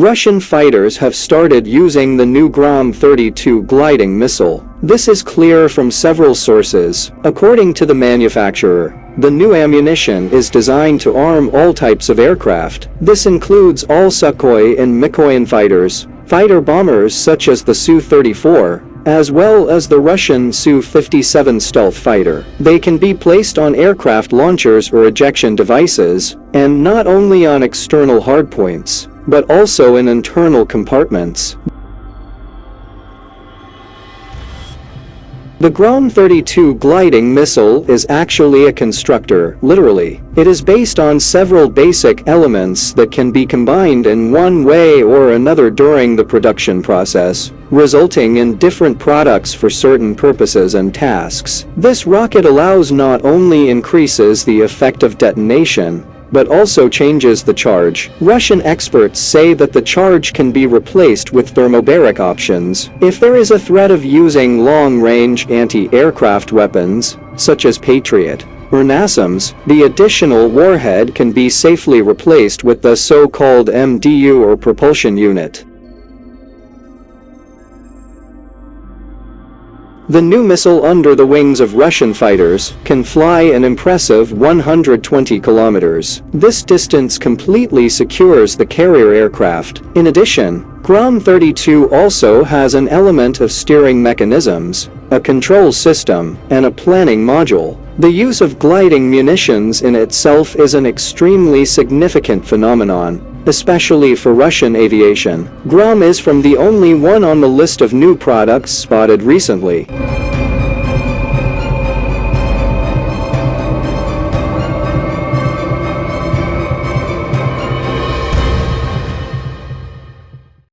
Russian fighters have started using the new GROM-32 gliding missile. This is clear from several sources. According to the manufacturer, the new ammunition is designed to arm all types of aircraft. This includes all Sukhoi and Mikoyan fighters, fighter bombers such as the Su-34, as well as the Russian Su-57 stealth fighter. They can be placed on aircraft launchers or ejection devices, and not only on external hardpoints, but also in internal compartments. The GROM-32 gliding missile is actually a constructor, literally. It is based on several basic elements that can be combined in one way or another during the production process, resulting in different products for certain purposes and tasks. This rocket allows not only increases the effect of detonation, but also changes the charge. Russian experts say that the charge can be replaced with thermobaric options. If there is a threat of using long-range anti-aircraft weapons, such as Patriot or NASAMS, the additional warhead can be safely replaced with the so-called MDU or propulsion unit. The new missile under the wings of Russian fighters can fly an impressive 120 kilometers. This distance completely secures the carrier aircraft. In addition, GROM-32 also has an element of steering mechanisms, a control system, and a planning module. The use of gliding munitions in itself is an extremely significant phenomenon, especially for Russian aviation. GROM is from the only one on the list of new products spotted recently.